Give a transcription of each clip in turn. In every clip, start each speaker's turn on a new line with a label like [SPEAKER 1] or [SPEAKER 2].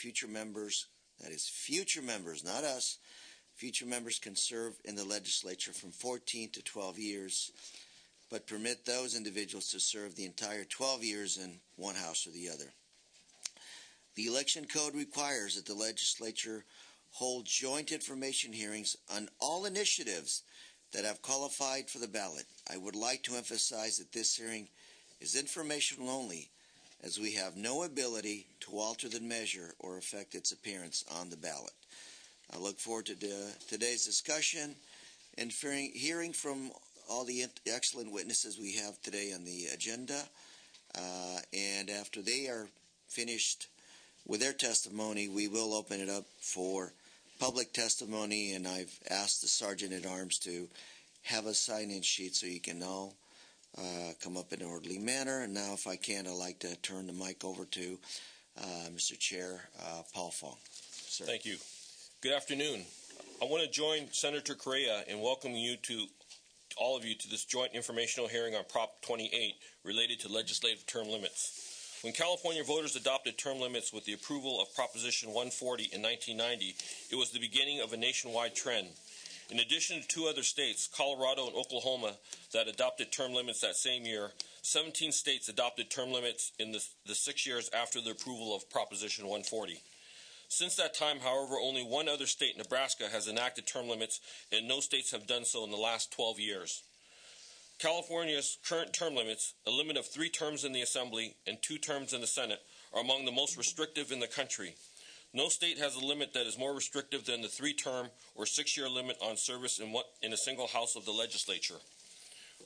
[SPEAKER 1] future members, that is future members, not us, future members can serve in the legislature from 14 to 12 years, but permit those individuals to serve the entire 12 years in one house or the other. The election code requires that the legislature hold joint information hearings on all initiatives that have qualified for the ballot. I would like to emphasize that this hearing is informational only, as we have no ability to alter the measure or affect its appearance on the ballot. I look forward to today's discussion and hearing from all the excellent witnesses we have today on the agenda. And after they are finished with their testimony, we will open it up for public testimony, and I've asked the Sergeant-at-Arms to have a sign-in sheet so you can all come up in an orderly manner. And now, if I can, I'd like to turn the mic over to Mr. Chair Paul Fong. Sir.
[SPEAKER 2] Thank you. Good afternoon. I want to join Senator Correa in welcoming you to all of you to this joint informational hearing on Prop 28 related to legislative term limits. When California voters adopted term limits with the approval of Proposition 140 in 1990, it was the beginning of a nationwide trend. In addition to 2 other states, Colorado and Oklahoma, that adopted term limits that same year, 17 states adopted term limits in the 6 years after the approval of Proposition 140. Since that time, however, only 1 other state, Nebraska, has enacted term limits, and no states have done so in the last 12 years. California's current term limits, a limit of 3 terms in the Assembly and 2 terms in the Senate, are among the most restrictive in the country. No state has a limit that is more restrictive than the 3-term or 6-year limit on service in a single house of the legislature.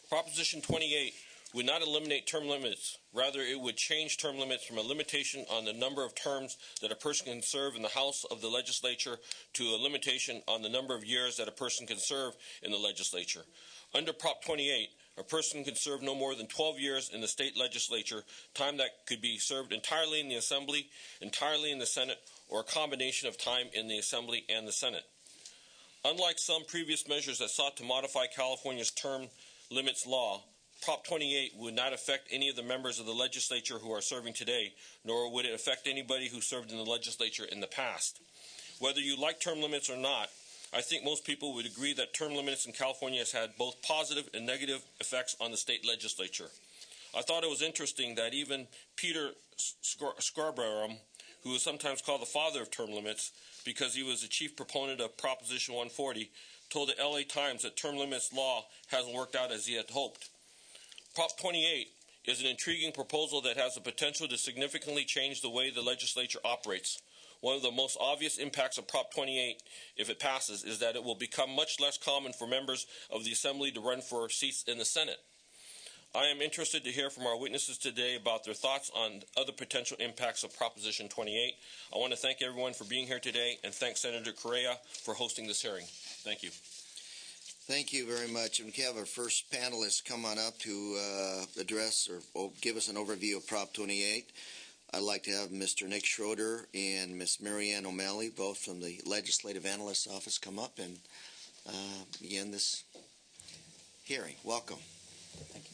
[SPEAKER 2] Proposition 28 would not eliminate term limits. Rather, it would change term limits from a limitation on the number of terms that a person can serve in the house of the legislature to a limitation on the number of years that a person can serve in the legislature. Under Prop 28, a person can serve no more than 12 years in the state legislature, time that could be served entirely in the Assembly, entirely in the Senate, or a combination of time in the Assembly and the Senate. Unlike some previous measures that sought to modify California's term limits law, Prop 28 would not affect any of the members of the legislature who are serving today, nor would it affect anybody who served in the legislature in the past. Whether you like term limits or not, I think most people would agree that term limits in California has had both positive and negative effects on the state legislature. I thought it was interesting that even Peter Scarborough, who is sometimes called the father of term limits because he was the chief proponent of Proposition 140, told the LA Times that term limits law hasn't worked out as he had hoped. Prop 28 is an intriguing proposal that has the potential to significantly change the way the legislature operates. One of the most obvious impacts of Prop 28, if it passes, is that it will become much less common for members of the Assembly to run for seats in the Senate. I am interested to hear from our witnesses today about their thoughts on other potential impacts of Proposition 28. I want to thank everyone for being here today and thank Senator Correa for hosting this hearing. Thank you.
[SPEAKER 1] Thank you very much. And we have our first panelist come on up to address or give us an overview of Prop 28. I'd like to have Mr. Nick Schroeder and Ms. Marianne O'Malley, both from the Legislative Analyst's Office, come up and begin this hearing. Welcome.
[SPEAKER 3] Thank you.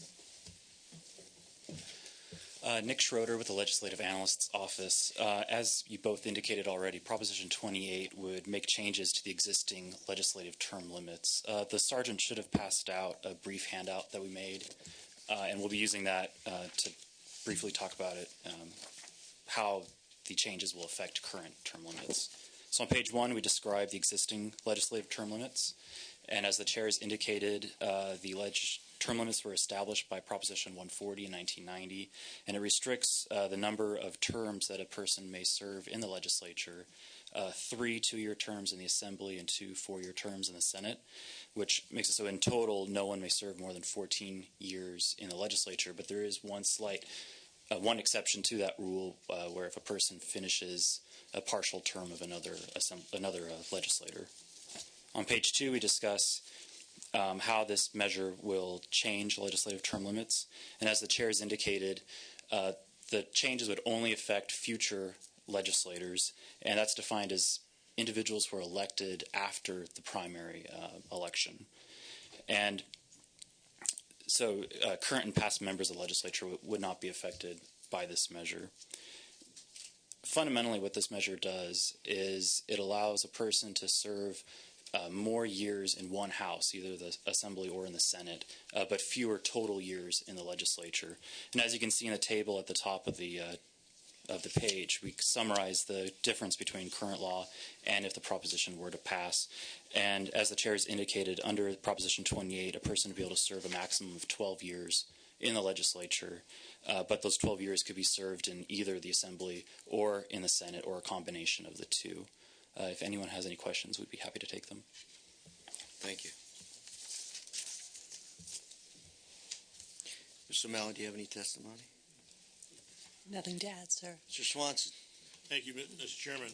[SPEAKER 3] Nick Schroeder with the Legislative Analyst's Office. As you both indicated already, Proposition 28 would make changes to the existing legislative term limits. The Sergeant should have passed out a brief handout that we made, and we'll be using that to briefly talk about it, how the changes will affect current term limits. So on page 1, we describe the existing legislative term limits, and as the chairs indicated, the term limits were established by Proposition 140 in 1990, and it restricts the number of terms that a person may serve in the legislature, 3 2-year terms in the Assembly and 2 4-year terms in the Senate, which makes it so in total no one may serve more than 14 years in the legislature, but there is one exception to that rule where if a person finishes a partial term of another legislator. On page 2, we discuss how this measure will change legislative term limits. And as the chairs indicated, the changes would only affect future legislators, and that's defined as individuals who are elected after the primary election. And so current and past members of the legislature would not be affected by this measure. Fundamentally, what this measure does is it allows a person to serve more years in one house, either the Assembly or in the Senate, but fewer total years in the legislature. And as you can see in the table at the top of the page, we summarize the difference between current law and if the proposition were to pass. And as the chair has indicated, under Proposition 28, a person would be able to serve a maximum of 12 years in the legislature, but those 12 years could be served in either the Assembly or in the Senate, or a combination of the two. If anyone has any questions, we'd be happy to take them.
[SPEAKER 1] Thank you. Mr. Mellon, do you have any testimony?
[SPEAKER 4] Nothing to add, sir.
[SPEAKER 1] Mr. Swanson.
[SPEAKER 5] Thank you, Mr. Chairman.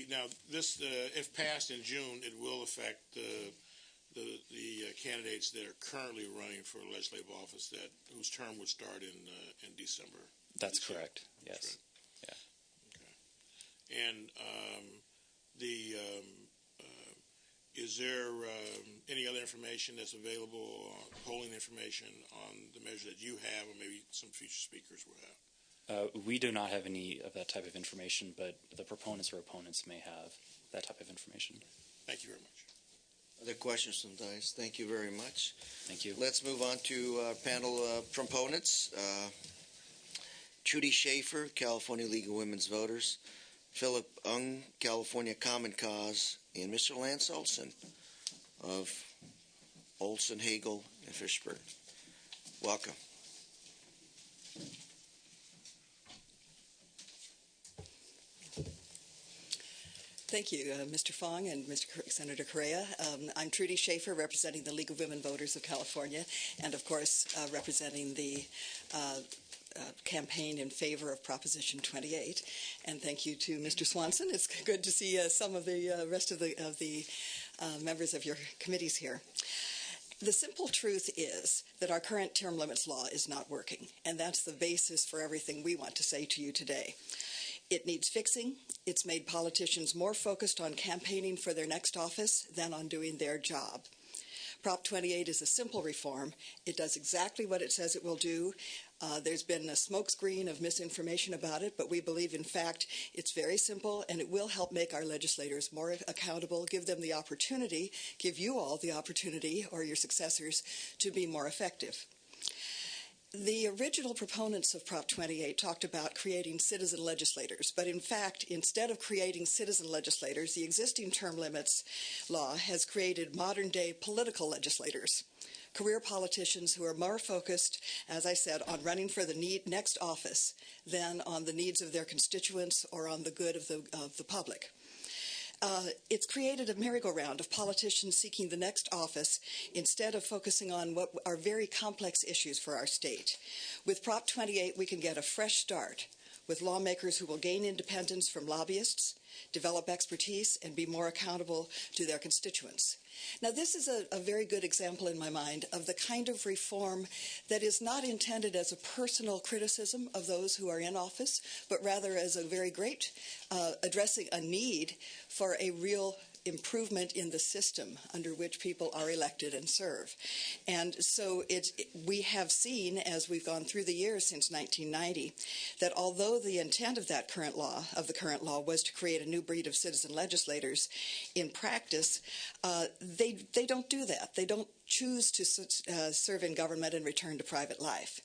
[SPEAKER 5] Now, this, if passed in June, it will affect the candidates that are currently running for legislative office whose term would start in December.
[SPEAKER 3] That's correct. Yes.
[SPEAKER 5] Right. Yeah. Okay. And is there any other information that's available, polling information on the measure that you have, or maybe some future speakers will have?
[SPEAKER 3] We do not have any of that type of information, but the proponents or opponents may have that type of information.
[SPEAKER 5] Thank you very much.
[SPEAKER 1] Other questions from Dice? Thank you very much.
[SPEAKER 3] Thank you.
[SPEAKER 1] Let's move on to our panel proponents. Trudy Schaefer, California League of Women's Voters, Philip Ung, California Common Cause, and Mr. Lance Olson of Olson, Hagel, and Fishburne. Welcome.
[SPEAKER 4] Thank you, Mr. Fong and Senator Correa. I'm Trudy Schaefer, representing the League of Women Voters of California, and of course representing the campaign in favor of Proposition 28. And thank you to Mr. Swanson. It's good to see some of the rest of the members of your committees here. The simple truth is that our current term limits law is not working, and that's the basis for everything we want to say to you today. It needs fixing. It's made politicians more focused on campaigning for their next office than on doing their job. Prop 28 is a simple reform. It does exactly what it says it will do. There's been a smokescreen of misinformation about it, but we believe, in fact, it's very simple, and it will help make our legislators more accountable, give them the opportunity, give you all the opportunity, or your successors, to be more effective. The original proponents of Prop 28 talked about creating citizen legislators, but in fact, instead of creating citizen legislators, the existing term limits law has created modern-day political legislators, career politicians who are more focused, as I said, on running for the next office than on the needs of their constituents or on the good of the public. It's created a merry-go-round of politicians seeking the next office instead of focusing on what are very complex issues for our state. With Prop 28, we can get a fresh start with lawmakers who will gain independence from lobbyists, develop expertise, and be more accountable to their constituents. Now, this is a very good example in my mind of the kind of reform that is not intended as a personal criticism of those who are in office, but rather as a very great addressing a need for a real improvement in the system under which people are elected and serve. And so we have seen, as we've gone through the years since 1990, that although the intent of the current law was to create a new breed of citizen legislators, in practice, they don't do that. They don't choose to serve in government and return to private life.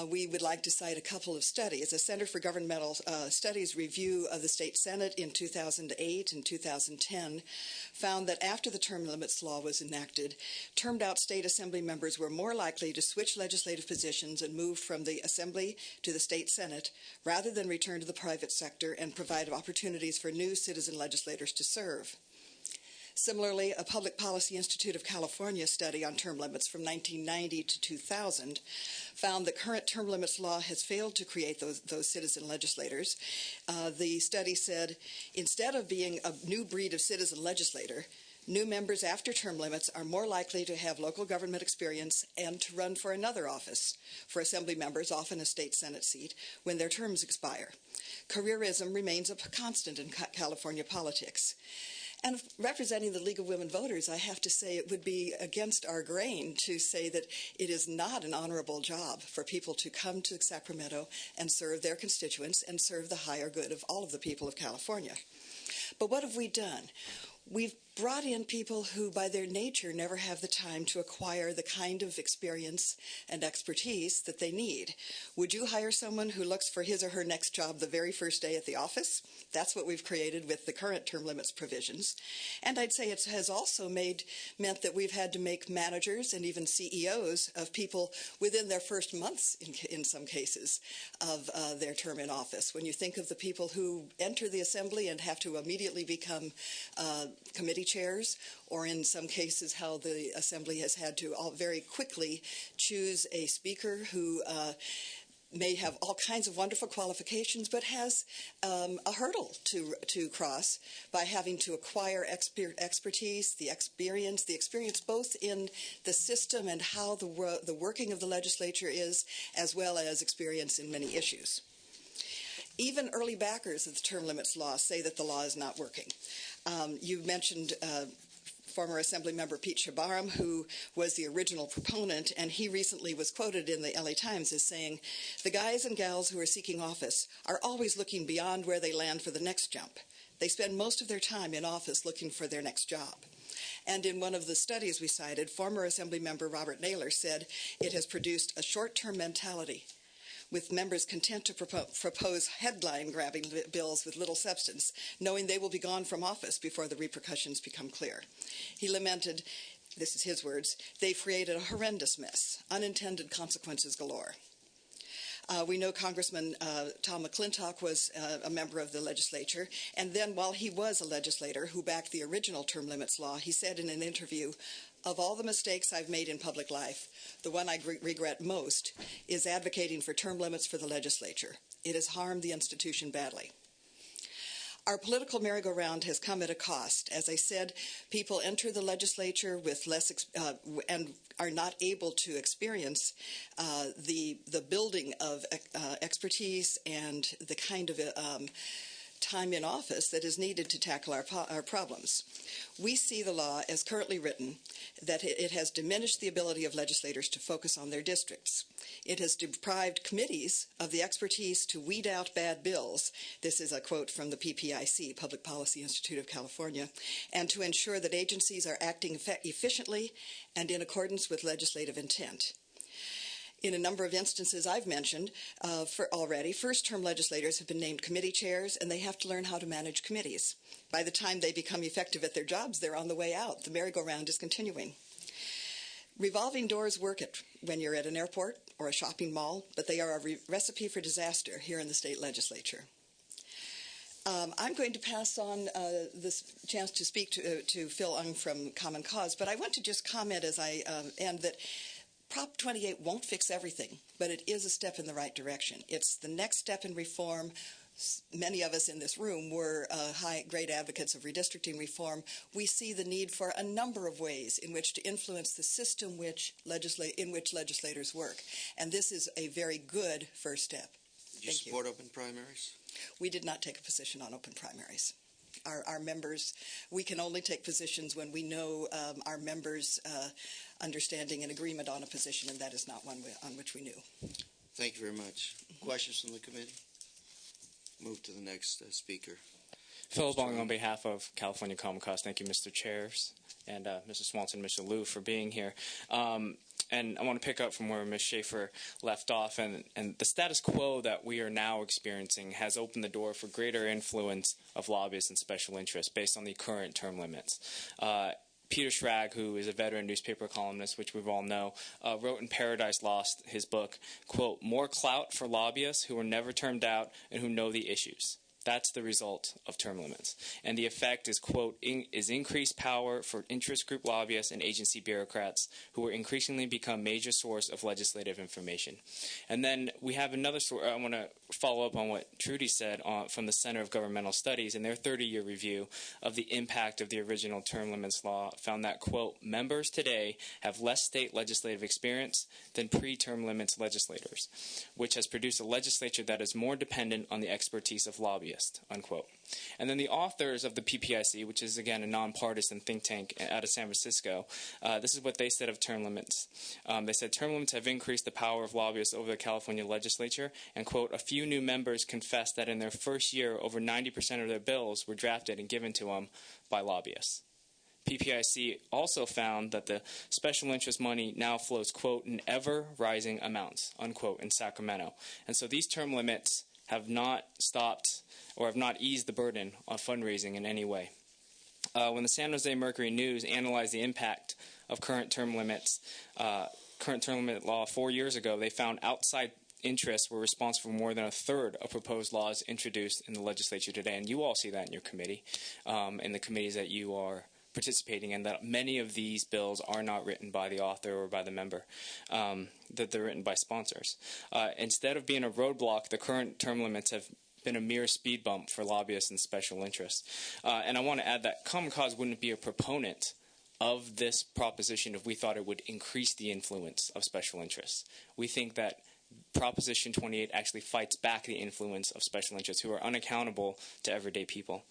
[SPEAKER 4] We would like to cite a couple of studies. A Center for Governmental Studies review of the State Senate in 2008 and 2010 found that after the term limits law was enacted, termed-out state assembly members were more likely to switch legislative positions and move from the Assembly to the State Senate rather than return to the private sector and provide opportunities for new citizen legislators to serve. Similarly, a Public Policy Institute of California study on term limits from 1990 to 2000 found that current term limits law has failed to create those citizen legislators. The study said, instead of being a new breed of citizen legislator, new members after term limits are more likely to have local government experience and to run for another office, for assembly members, often a state Senate seat, when their terms expire. Careerism remains a constant in California politics. And representing the League of Women Voters, I have to say it would be against our grain to say that it is not an honorable job for people to come to Sacramento and serve their constituents and serve the higher good of all of the people of California. But what have we done? We've brought in people who, by their nature, never have the time to acquire the kind of experience and expertise that they need. Would you hire someone who looks for his or her next job the very first day at the office? That's what we've created with the current term limits provisions. And I'd say it has also meant that we've had to make managers and even CEOs of people within their first months, in some cases, of their term in office. When you think of the people who enter the assembly and have to immediately become committee chairs, or in some cases how the assembly has had to very quickly choose a speaker who may have all kinds of wonderful qualifications, but has a hurdle to cross by having to acquire expertise, the experience both in the system and how the working of the legislature is, as well as experience in many issues. Even early backers of the term limits law say that the law is not working. You mentioned former Assembly Member Pete Shabaram, who was the original proponent, and he recently was quoted in the LA Times as saying, "The guys and gals who are seeking office are always looking beyond where they land for the next jump. They spend most of their time in office looking for their next job." And in one of the studies we cited, former Assembly Member Robert Naylor said it has produced a short-term mentality, with members content to propose headline-grabbing bills with little substance, knowing they will be gone from office before the repercussions become clear. He lamented, this is his words, "They've created a horrendous mess, unintended consequences galore." We know Congressman Tom McClintock was a member of the legislature, and then while he was a legislator who backed the original term limits law, he said in an interview, "Of all the mistakes I've made in public life, the one I regret most is advocating for term limits for the legislature. It has harmed the institution badly." Our political merry-go-round has come at a cost. As I said, people enter the legislature with less and are not able to experience the building of expertise and the kind of time in office that is needed to tackle our problems. We see the law as currently written that it has diminished the ability of legislators to focus on their districts. It has deprived committees of the expertise to weed out bad bills. This is a quote from the PPIC, Public Policy Institute of California, and to ensure that agencies are acting efficiently and in accordance with legislative intent. In a number of instances I've mentioned already, first-term legislators have been named committee chairs, and they have to learn how to manage committees. By the time they become effective at their jobs, they're on the way out. The merry-go-round is continuing. Revolving doors work when you're at an airport or a shopping mall, but they are a recipe for disaster here in the state legislature. I'm going to pass on this chance to speak to Phil Ung from Common Cause, but I want to just comment as I end that Prop 28 won't fix everything, but it is a step in the right direction. It's the next step in reform. Many of us in this room were great advocates of redistricting reform. We see the need for a number of ways in which to influence the system in which legislators work, and this is a very good first step.
[SPEAKER 1] Do you support open primaries?
[SPEAKER 4] We did not take a position on open primaries. Our members, we can only take positions when we know our members' understanding and agreement on a position, and that is not one on which we knew.
[SPEAKER 1] Thank you very much. Questions from the committee? Move to the next speaker.
[SPEAKER 6] Phil Bong on behalf of California Common Cause. Thank you, Mr. Chairs, and Mr. Swanson, Mr. Liu, for being here. And I want to pick up from where Ms. Schaefer left off. And the status quo that we are now experiencing has opened the door for greater influence of lobbyists and special interests based on the current term limits. Peter Schrag, who is a veteran newspaper columnist, which we all know, wrote in Paradise Lost, his book, quote, "More clout for lobbyists who were never termed out and who know the issues." That's the result of term limits. And the effect is, quote, is increased power for interest group lobbyists and agency bureaucrats who will increasingly become major source of legislative information. And then we have another source. I want to follow up on what Trudy said from the Center of Governmental Studies in their 30-year review of the impact of the original term limits law, found that, quote, members today have less state legislative experience than pre-term limits legislators, which has produced a legislature that is more dependent on the expertise of lobbyists. lobbyist, unquote. And then the authors of the PPIC, which is, again, a nonpartisan think tank out of San Francisco, this is what they said of term limits. They said term limits have increased the power of lobbyists over the California legislature, and, quote, a few new members confessed that in their first year, over 90% of their bills were drafted and given to them by lobbyists. PPIC also found that the special interest money now flows, quote, in ever-rising amounts, unquote, in Sacramento. And so these term limits have not stopped or have not eased the burden on fundraising in any way. When the San Jose Mercury News analyzed the impact of current term limit law 4 years ago, they found outside interests were responsible for more than a third of proposed laws introduced in the legislature today. And you all see that in your committee, in the committees that you are participating in, that many of these bills are not written by the author or by the member, that they're written by sponsors. Instead of being a roadblock, the current term limits have been a mere speed bump for lobbyists and special interests. And I want to add that Common Cause wouldn't be a proponent of this proposition if we thought it would increase the influence of special interests. We think that Proposition 28 actually fights back the influence of special interests who are unaccountable to everyday people.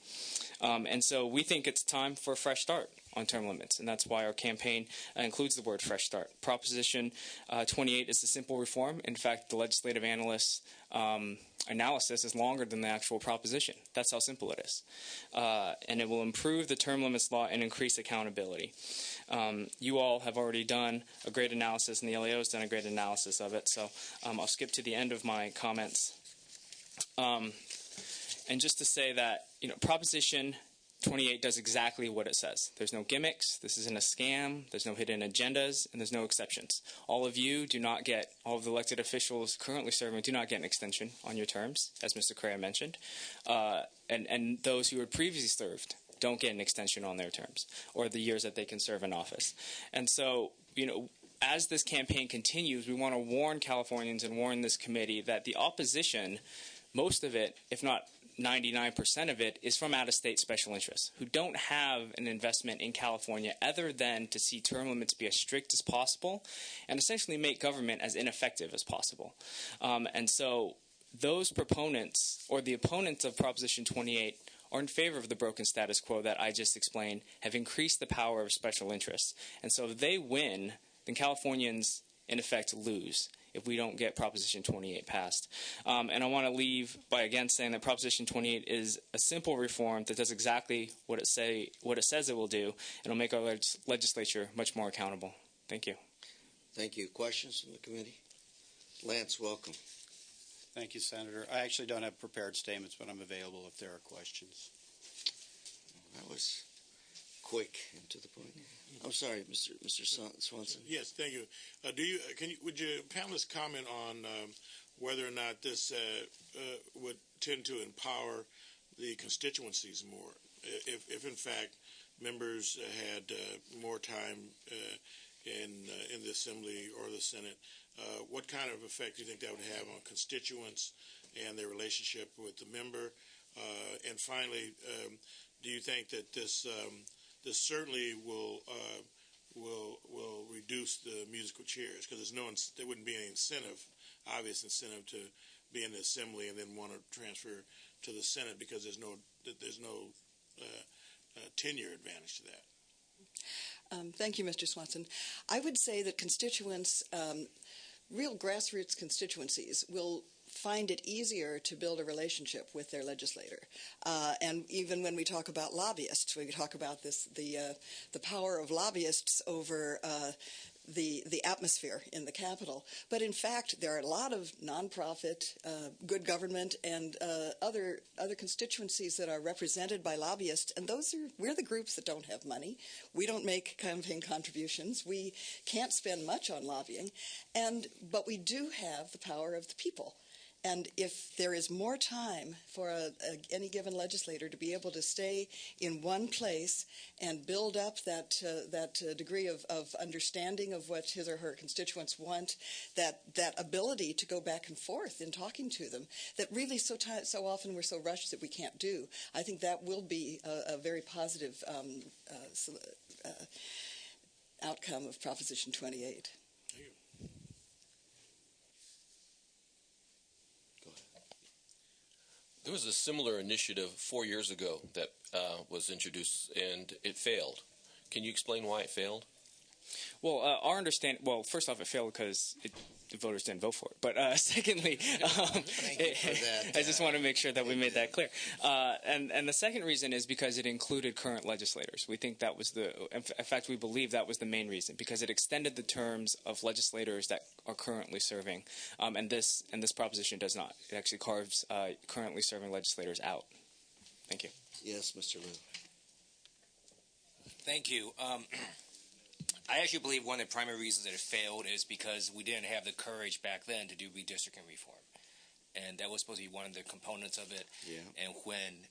[SPEAKER 6] And so we think it's time for a fresh start on term limits, and that's why our campaign includes the word fresh start. Proposition 28 is a simple reform. In fact, the legislative analyst's analysis is longer than the actual proposition. That's how simple it is. And it will improve the term limits law and increase accountability. You all have already done a great analysis, and the LAO has done a great analysis of it, so I'll skip to the end of my comments. And just to say that, Proposition 28 does exactly what it says. There's no gimmicks, this isn't a scam, there's no hidden agendas, and there's no exceptions. All of you do not get, all of the elected officials currently serving do not get an extension on your terms, as Mr. Correa mentioned. And those who had previously served don't get an extension on their terms or the years that they can serve in office. And so, as this campaign continues, we want to warn Californians and warn this committee that the opposition, most of it, if not 99% of it, is from out-of-state special interests who don't have an investment in California other than to see term limits be as strict as possible and essentially make government as ineffective as possible. And so those proponents or the opponents of Proposition 28 are in favor of the broken status quo that I just explained, have increased the power of special interests. And so if they win, then Californians, in effect, lose if we don't get Proposition 28 passed. And I want to leave by again saying that Proposition 28 is a simple reform that does exactly what it says it will do, and it'll make our legislature much more accountable. Thank you.
[SPEAKER 1] Thank you. Questions from the committee? Lance, welcome.
[SPEAKER 7] Thank you, Senator. I actually don't have prepared statements, but I'm available if there are questions.
[SPEAKER 1] That was quick and to the point. I'm sorry, Mr. Swanson.
[SPEAKER 5] Yes, thank you. Would you panelists comment on whether or not this would tend to empower the constituencies more? If in fact members had more time in the Assembly or the Senate, what kind of effect do you think that would have on constituents and their relationship with the member? And finally, do you think that this certainly will reduce the musical chairs, because there wouldn't be any obvious incentive to be in the Assembly and then want to transfer to the Senate because there's no tenure advantage to that.
[SPEAKER 4] Thank you, Mr. Swanson. I would say that constituents, real grassroots constituencies, will find it easier to build a relationship with their legislator. And even when we talk about lobbyists, we talk about the power of lobbyists over the atmosphere in the Capitol. But in fact, there are a lot of nonprofit, good government, and other constituencies that are represented by lobbyists, and we're the groups that don't have money. We don't make campaign contributions. We can't spend much on lobbying, but we do have the power of the people. And if there is more time for any given legislator to be able to stay in one place and build up that degree of understanding of what his or her constituents want, that ability to go back and forth in talking to them, that really so often we're so rushed that we can't do, I think that will be a very positive outcome of Proposition 28.
[SPEAKER 2] There was a similar initiative 4 years ago that was introduced, and it failed. Can you explain why it failed?
[SPEAKER 6] Well, our understanding. Well, first off, it failed because the voters didn't vote for it. But secondly,
[SPEAKER 1] Thank you for that.
[SPEAKER 6] I just want to make sure that we made that clear. And the second reason is because it included current legislators. We think that was in fact, we believe that was the main reason, because it extended the terms of legislators that are currently serving. And this proposition does not. It actually carves currently serving legislators out. Thank you.
[SPEAKER 1] Yes, Mr. Liu.
[SPEAKER 8] Thank you. I actually believe one of the primary reasons that it failed is because we didn't have the courage back then to do redistricting reform. And that was supposed to be one of the components of it.
[SPEAKER 1] Yeah.
[SPEAKER 8] And when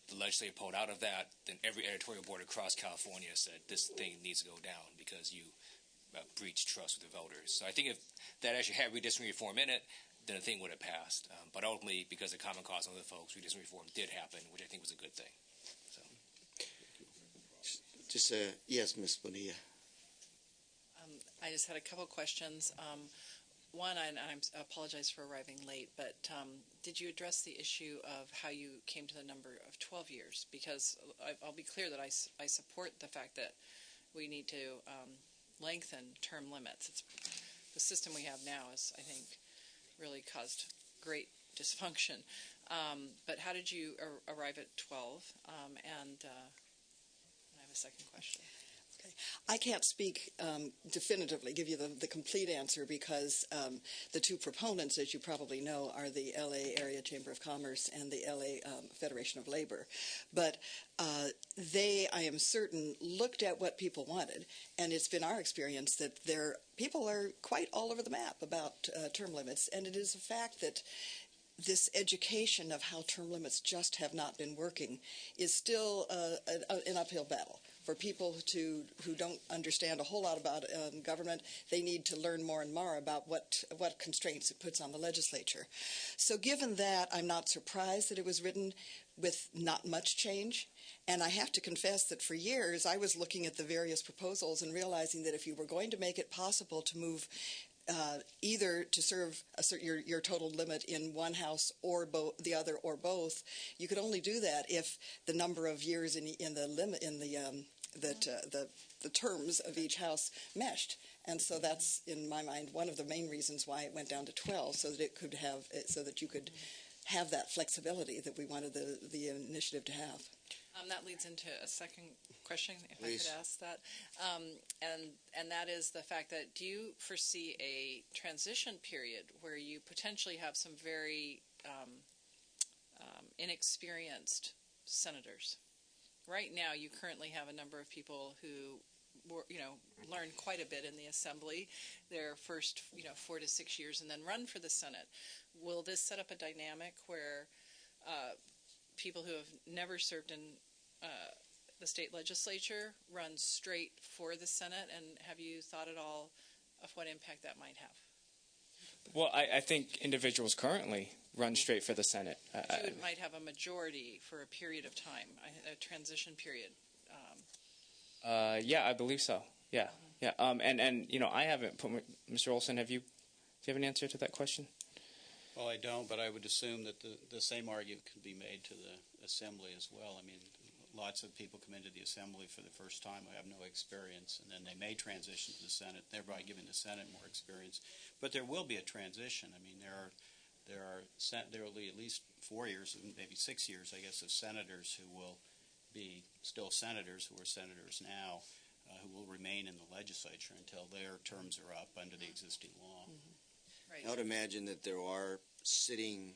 [SPEAKER 8] the legislature pulled out of that, then every editorial board across California said this thing needs to go down because you breached trust with the voters. So I think if that actually had redistricting reform in it, then the thing would have passed. But ultimately, because of common cause and other folks, redistricting reform did happen, which I think was a good thing. So.
[SPEAKER 1] Just yes, Ms. Bonilla.
[SPEAKER 9] I just had a couple questions. One, and I apologize for arriving late, but did you address the issue of how you came to the number of 12 years? Because I'll be clear that I support the fact that we need to lengthen term limits. It's, the system we have now is, I think, really caused great dysfunction. But how did you arrive at 12? And I have a second question.
[SPEAKER 4] I can't speak definitively, give you the complete answer, because the two proponents, as you probably know, are the L.A. Area Chamber of Commerce and the L.A. Federation of Labor. But they, I am certain, looked at what people wanted, and it's been our experience that people are quite all over the map about term limits, and it is a fact that this education of how term limits just have not been working is still an uphill battle. For people who don't understand a whole lot about government, they need to learn more and more about what constraints it puts on the legislature. So given that, I'm not surprised that it was written with not much change. And I have to confess that for years I was looking at the various proposals and realizing that if you were going to make it possible to move either to serve your total limit in one house or the other or both, you could only do that if the number of years in the limit in the terms of each house meshed. And so that's, in my mind, one of the main reasons why it went down to 12, so that you could have that flexibility that we wanted the initiative to have.
[SPEAKER 9] That leads into a second question, if
[SPEAKER 1] Please.
[SPEAKER 9] I could ask that. And that is the fact that, do you foresee a transition period where you potentially have some very inexperienced senators? Right now, you currently have a number of people who learn quite a bit in the Assembly, their first 4 to 6 years, and then run for the Senate. Will this set up a dynamic where people who have never served in the state legislature run straight for the Senate? And have you thought at all of what impact that might have?
[SPEAKER 6] Well, I think individuals currently run straight for the Senate.
[SPEAKER 9] You might have a majority for a period of time, a transition period.
[SPEAKER 6] Yeah, I believe so. Yeah, yeah. And I haven't put Mr. Olson. Do you have an answer to that question?
[SPEAKER 7] Well, I don't, but I would assume that the same argument could be made to the Assembly as well. I mean, lots of people come into the Assembly for the first time who have no experience, and then they may transition to the Senate, thereby giving the Senate more experience. But there will be a transition. I mean, there will be at least 4 years, maybe 6 years, I guess, of senators who will be still senators, who are senators now, who will remain in the legislature until their terms are up under the existing law.
[SPEAKER 9] Mm-hmm. Right.
[SPEAKER 1] I would imagine that there are sitting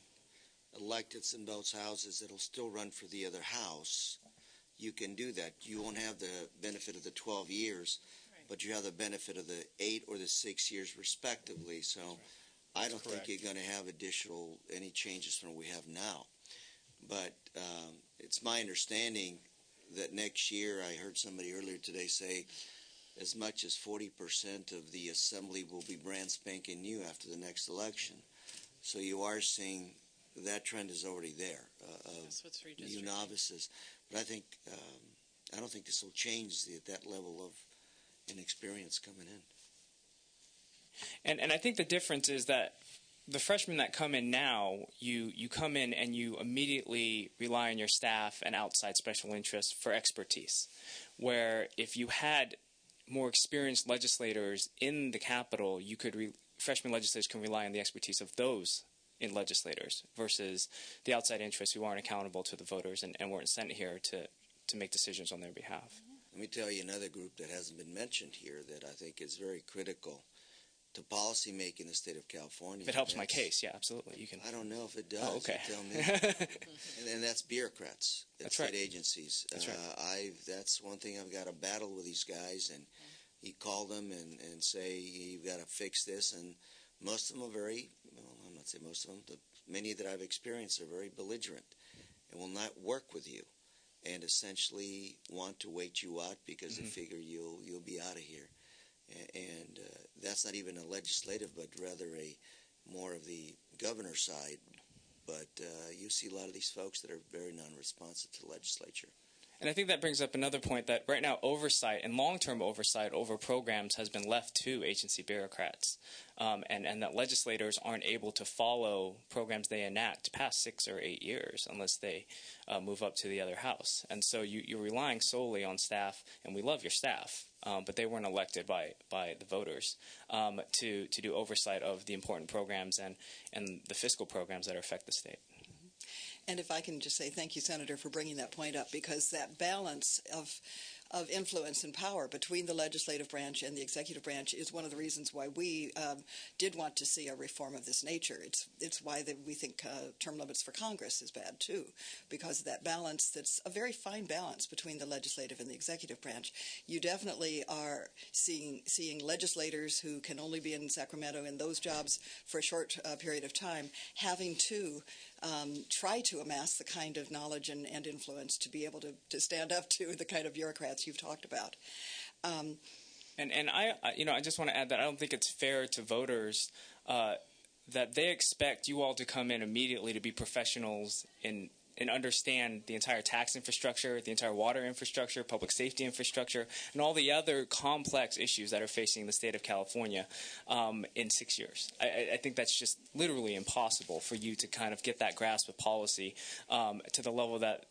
[SPEAKER 1] electeds in both houses that will still run for the other house. You can do that. You won't have the benefit of the 12 years,
[SPEAKER 9] Right.
[SPEAKER 1] but you have the benefit of the 8 or the 6 years respectively. So I don't think you're going to have any changes from what we have now. But it's my understanding that next year, I heard somebody earlier today say, as much as 40% of the Assembly will be brand spanking new after the next election. So you are seeing that trend is already there of new novices. But I don't think this will change that level of inexperience coming in.
[SPEAKER 6] And I think the difference is that the freshmen that come in now, you come in and you immediately rely on your staff and outside special interests for expertise. Where if you had more experienced legislators in the Capitol, freshman legislators can rely on the expertise of those in legislators versus the outside interests who aren't accountable to the voters and weren't sent here to make decisions on their behalf.
[SPEAKER 1] Let me tell you another group that hasn't been mentioned here that I think is very critical to policy making in the state of California.
[SPEAKER 6] If it helps my case, yeah, absolutely. You can.
[SPEAKER 1] I don't know if it does.
[SPEAKER 6] Oh, okay.
[SPEAKER 1] You tell me. and that's bureaucrats at
[SPEAKER 6] That's
[SPEAKER 1] state
[SPEAKER 6] right.
[SPEAKER 1] agencies.
[SPEAKER 6] That's right.
[SPEAKER 1] That's one thing I've got to battle with these guys, and you call them and say you've got to fix this, and most of them are very. Well, I'm not saying most of them. Many that I've experienced are very belligerent and will not work with you, and essentially want to wait you out because they figure you'll be out of here. And that's not even a legislative, but rather a more of the governor's side. But you see a lot of these folks that are very non-responsive to the legislature.
[SPEAKER 6] And I think that brings up another point that right now oversight and long-term oversight over programs has been left to agency bureaucrats, and that legislators aren't able to follow programs they enact past 6 or 8 years unless they move up to the other house. And so you're relying solely on staff, and we love your staff, but they weren't elected by the voters to do oversight of the important programs and the fiscal programs that affect the state.
[SPEAKER 4] And if I can just say thank you, Senator, for bringing that point up, because that balance of influence and power between the legislative branch and the executive branch is one of the reasons why we did want to see a reform of this nature. It's why we think term limits for Congress is bad, too, because of that balance that's a very fine balance between the legislative and the executive branch. You definitely are seeing legislators who can only be in Sacramento in those jobs for a short period of time having to try to amass the kind of knowledge and influence to be able to stand up to the kind of bureaucrats you've talked about.
[SPEAKER 6] And I just want to add that I don't think it's fair to voters that they expect you all to come in immediately to be professionals and understand the entire tax infrastructure, the entire water infrastructure, public safety infrastructure, and all the other complex issues that are facing the state of California in 6 years. I think that's just literally impossible for you to kind of get that grasp of policy to the level that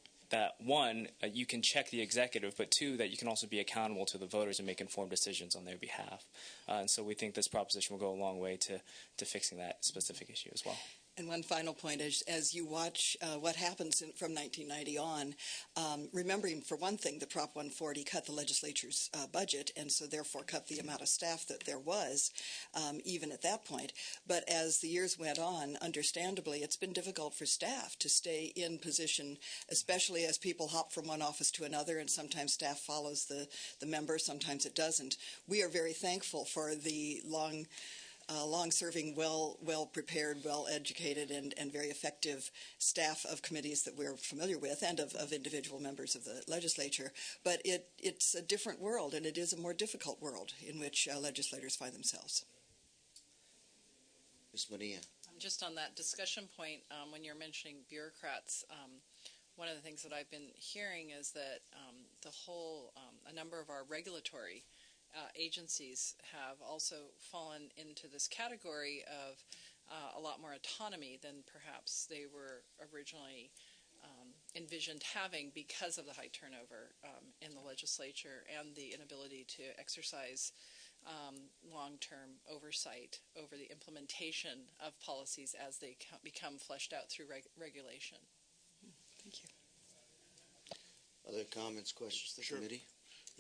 [SPEAKER 6] one, you can check the executive, but two, that you can also be accountable to the voters and make informed decisions on their behalf. And so we think this proposition will go a long way to fixing that specific issue as well.
[SPEAKER 4] And one final point, as you watch what happens from 1990 on, remembering, for one thing, that Prop 140 cut the legislature's budget and so therefore cut the amount of staff that there was, even at that point. But as the years went on, understandably, it's been difficult for staff to stay in position, especially as people hop from one office to another, and sometimes staff follows the member, sometimes it doesn't. We are very thankful for the long-serving, well-prepared, well-educated, and very effective staff of committees that we're familiar with, and of individual members of the legislature. But it's a different world, and it is a more difficult world in which legislators find themselves.
[SPEAKER 1] Ms. Maria.
[SPEAKER 9] Just on that discussion point, when you're mentioning bureaucrats, one of the things that I've been hearing is that a number of our regulatory agencies have also fallen into this category of a lot more autonomy than perhaps they were originally envisioned having because of the high turnover in the legislature and the inability to exercise long-term oversight over the implementation of policies as they become fleshed out through regulation.
[SPEAKER 4] Thank you.
[SPEAKER 1] Other comments, questions to the committee?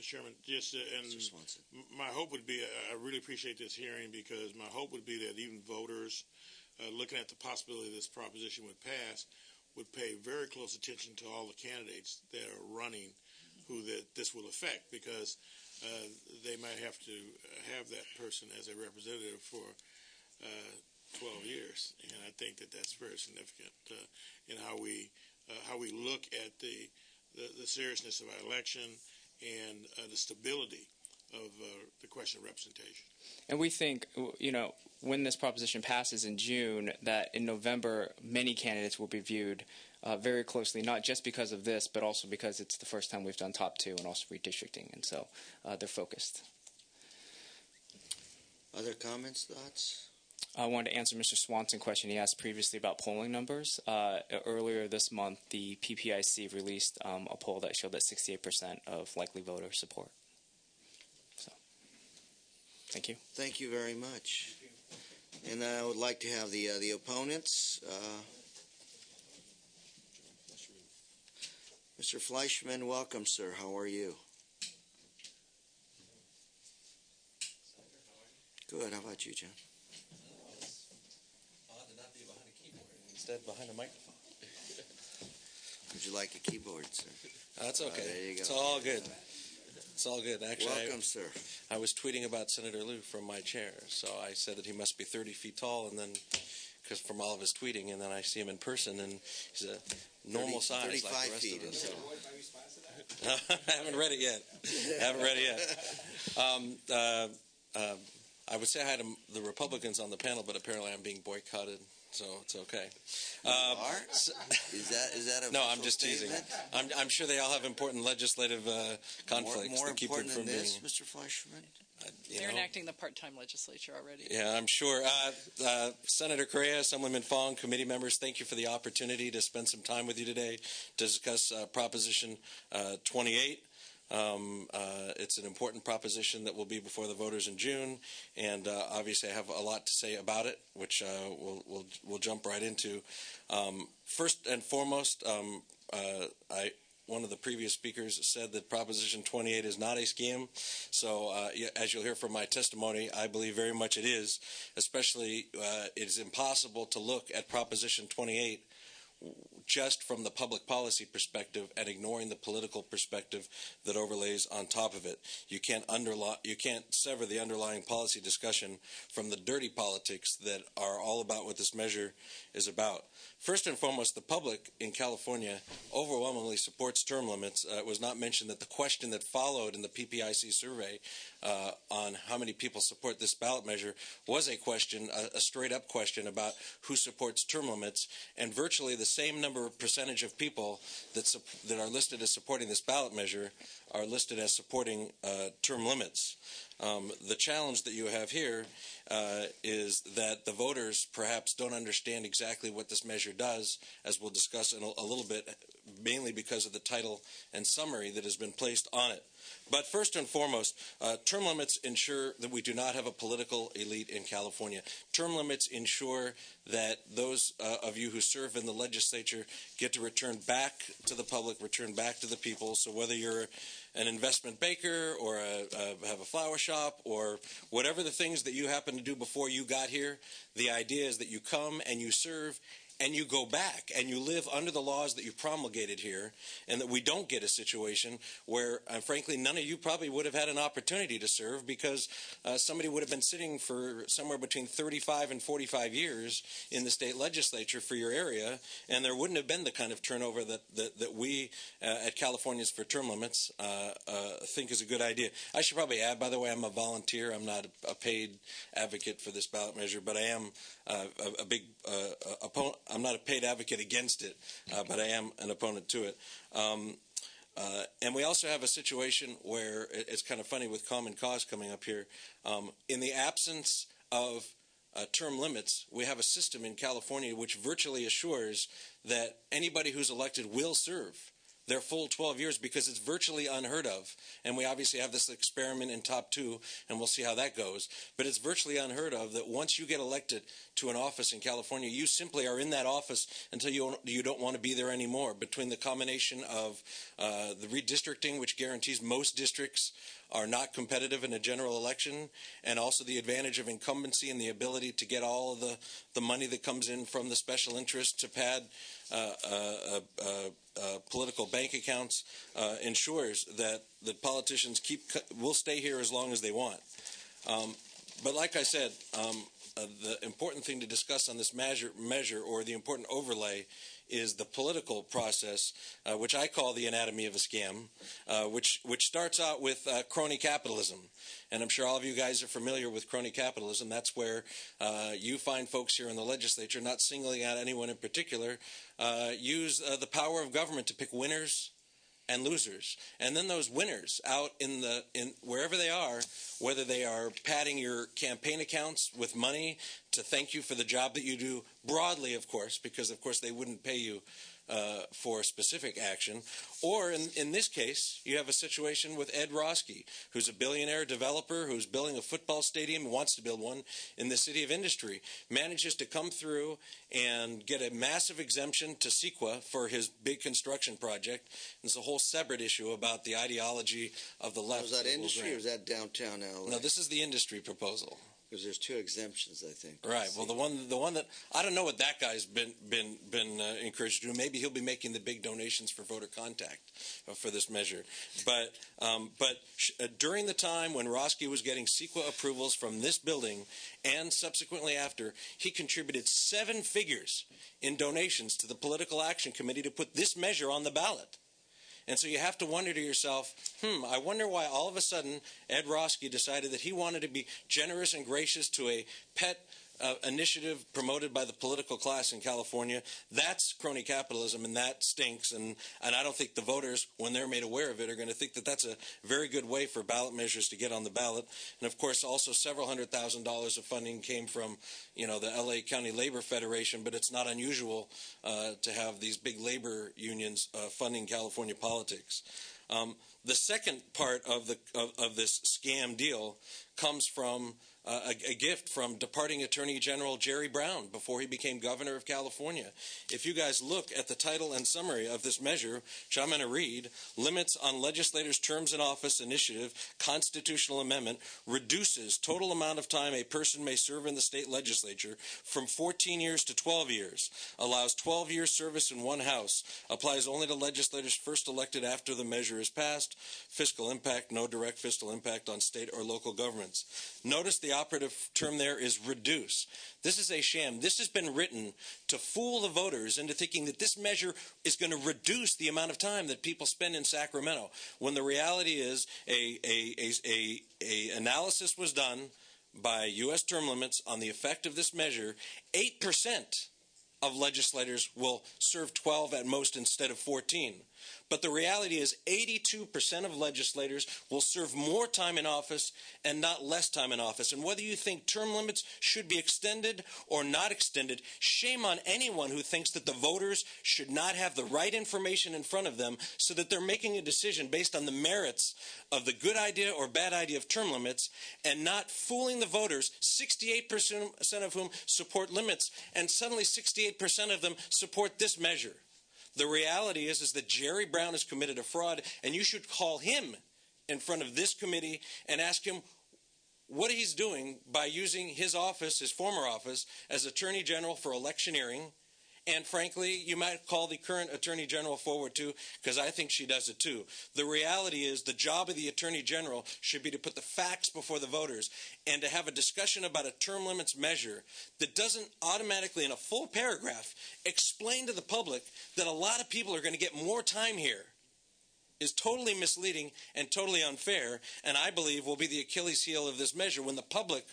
[SPEAKER 5] Mr. Chairman, just
[SPEAKER 1] Mr. Swanson.
[SPEAKER 5] My hope would be, I really appreciate this hearing, because my hope would be that even voters looking at the possibility this proposition would pass would pay very close attention to all the candidates that are running who this will affect, because they might have to have that person as a representative for 12 years. And I think that's very significant in how we look at the seriousness of our election and the stability of the question of representation.
[SPEAKER 6] And we think, when this proposition passes in June, that in November many candidates will be viewed very closely, not just because of this, but also because it's the first time we've done top two and also redistricting, and so they're focused.
[SPEAKER 1] Other comments, thoughts?
[SPEAKER 6] I wanted to answer Mr. Swanson's question he asked previously about polling numbers. Earlier this month, the PPIC released a poll that showed that 68% of likely voter support. So, thank you.
[SPEAKER 1] Thank you very much. And I would like to have the opponents. Mr. Fleischman, welcome, sir. How are you? Good. How about you, John?
[SPEAKER 10] Odd to not be behind a keyboard, instead behind a microphone.
[SPEAKER 1] Would you like a keyboard, sir?
[SPEAKER 10] That's okay.
[SPEAKER 1] There you go.
[SPEAKER 10] It's all good. It's all good. Actually,
[SPEAKER 1] Welcome, sir.
[SPEAKER 10] I was tweeting about Senator Lieu from my chair, so I said that he must be 30 feet tall, and then because from all of his tweeting, and then I see him in person, and he's a normal size,
[SPEAKER 1] 35
[SPEAKER 10] like the rest
[SPEAKER 1] feet.
[SPEAKER 10] of us. I haven't read it yet. I would say hi to the Republicans on the panel, but apparently I'm being boycotted, so it's okay.
[SPEAKER 1] Is that a
[SPEAKER 10] no? I'm just teasing. I'm sure they all have important legislative conflicts
[SPEAKER 1] more
[SPEAKER 10] that keep
[SPEAKER 1] important
[SPEAKER 10] it from
[SPEAKER 1] than this,
[SPEAKER 10] being.
[SPEAKER 1] Mr. Fleischman?
[SPEAKER 9] They're enacting the part-time legislature already.
[SPEAKER 10] Yeah, I'm sure. Senator Correa, Assemblyman Fong, committee members, thank you for the opportunity to spend some time with you today to discuss Proposition 28. It's an important proposition that will be before the voters in June, and obviously I have a lot to say about it, which we'll jump right into. First and foremost, one of the previous speakers said that Proposition 28 is not a scam. So as you'll hear from my testimony, I believe very much it is. Especially, it is impossible to look at Proposition 28 just from the public policy perspective and ignoring the political perspective that overlays on top of it. You can't sever the underlying policy discussion from the dirty politics that are all about what this measure is about. First and foremost, the public in California overwhelmingly supports term limits. It was not mentioned that the question that followed in the PPIC survey on how many people support this ballot measure was a question, a straight-up question about who supports term limits, and virtually the same percentage of people that are listed as supporting this ballot measure are listed as supporting term limits. The challenge that you have here is that the voters perhaps don't understand exactly what this measure does, as we'll discuss in a little bit, mainly because of the title and summary that has been placed on it. But first and foremost, term limits ensure that we do not have a political elite in California. Term limits ensure that those of you who serve in the legislature get to return back to the public, return back to the people. So whether you're an investment banker or have a flower shop or whatever the things that you happen to do before you got here, the idea is that you come and you serve and you go back and you live under the laws that you promulgated here, and that we don't get a situation where, frankly, none of you probably would have had an opportunity to serve because somebody would have been sitting for somewhere between 35 and 45 years in the state legislature for your area, and there wouldn't have been the kind of turnover that we at Californians for Term Limits think is a good idea. I should probably add, by the way, I'm a volunteer. I'm not a paid advocate for this ballot measure, but I am a big opponent. I'm not a paid advocate against it, but I am an opponent to it. And we also have a situation where it's kind of funny with Common Cause coming up here. In the absence of term limits, we have a system in California which virtually assures that anybody who's elected will serve their full 12 years because it's virtually unheard of. And we obviously have this experiment in Top 2, and we'll see how that goes. But it's virtually unheard of that once you get elected to an office in California, you simply are in that office until you don't want to be there anymore. Between the combination of the redistricting, which guarantees most districts are not competitive in a general election, and also the advantage of incumbency and the ability to get all of the money that comes in from the special interest to pad political bank accounts, ensures that the politicians will stay here as long as they want. But like I said, the important thing to discuss on this measure, or the important overlay, is the political process, which I call the anatomy of a scam, which starts out with crony capitalism. And I'm sure all of you guys are familiar with crony capitalism. That's where you find folks here in the legislature, not singling out anyone in particular, use the power of government to pick winners and losers, and then those winners out in wherever they are, whether they are padding your campaign accounts with money to thank you for the job that you do broadly, of course, because of course they wouldn't pay you for specific action, or in this case, you have a situation with Ed Roski, who's a billionaire developer who's building a football stadium, wants to build one in the city of Industry, manages to come through and get a massive exemption to CEQA for his big construction project. And it's a whole separate issue about the ideology of the left.
[SPEAKER 1] Was that Industry or was that downtown LA?
[SPEAKER 10] No, this is the Industry proposal.
[SPEAKER 1] Because there's two exemptions, I think.
[SPEAKER 10] Right. Well, the one that I don't know what that guy's been encouraged to do. Maybe he'll be making the big donations for voter contact for this measure. But during the time when Roski was getting CEQA approvals from this building and subsequently after, he contributed 7 figures in donations to the Political Action Committee to put this measure on the ballot. And so you have to wonder to yourself, I wonder why all of a sudden Ed Roski decided that he wanted to be generous and gracious to a pet initiative promoted by the political class in California. That's crony capitalism, and that stinks. And I don't think the voters, when they're made aware of it, are going to think that that's a very good way for ballot measures to get on the ballot. And, of course, also several $100,000 of funding came from, the L.A. County Labor Federation, but it's not unusual to have these big labor unions funding California politics. The second part of this scam deal comes from a gift from departing Attorney General Jerry Brown before he became governor of California. If you guys look at the title and summary of this measure, which I'm going to read, Limits on Legislators' Terms in Office Initiative, Constitutional Amendment, reduces total amount of time a person may serve in the state legislature from 14 years to 12 years, allows 12 years service in one house, applies only to legislators first elected after the measure is passed, fiscal impact, no direct fiscal impact on state or local governments. Notice the operative term there is reduce. This is a sham. This has been written to fool the voters into thinking that this measure is going to reduce the amount of time that people spend in Sacramento, when the reality is a analysis was done by U.S. term limits on the effect of this measure. 8% of legislators will serve 12 at most instead of 14. But the reality is 82% of legislators will serve more time in office and not less time in office. And whether you think term limits should be extended or not extended, shame on anyone who thinks that the voters should not have the right information in front of them so that they're making a decision based on the merits of the good idea or bad idea of term limits and not fooling the voters, 68% of whom support limits, and suddenly 68% of them support this measure. The reality is that Jerry Brown has committed a fraud, and you should call him in front of this committee and ask him what he's doing by using his office, his former office, as Attorney General for electioneering. And frankly, you might call the current Attorney General forward too, because I think she does it too. The reality is the job of the Attorney General should be to put the facts before the voters and to have a discussion about a term limits measure that doesn't automatically, in a full paragraph, explain to the public that a lot of people are going to get more time here is totally misleading and totally unfair, and I believe will be the Achilles heel of this measure when the public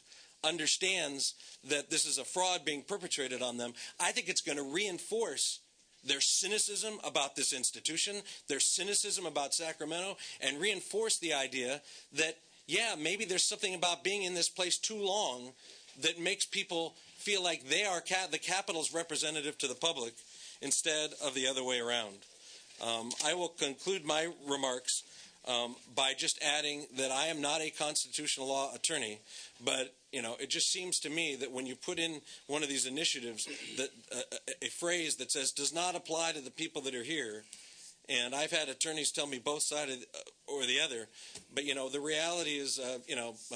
[SPEAKER 10] understands that this is a fraud being perpetrated on them. I think it's going to reinforce their cynicism about this institution, their cynicism about Sacramento, and reinforce the idea that, yeah, maybe there's something about being in this place too long that makes people feel like they are the Capitol's representative to the public instead of the other way around. I will conclude my remarks by just adding that I am not a constitutional law attorney, but it just seems to me that when you put in one of these initiatives that a phrase that says does not apply to the people that are here, and I've had attorneys tell me both sides or the other, but the reality is,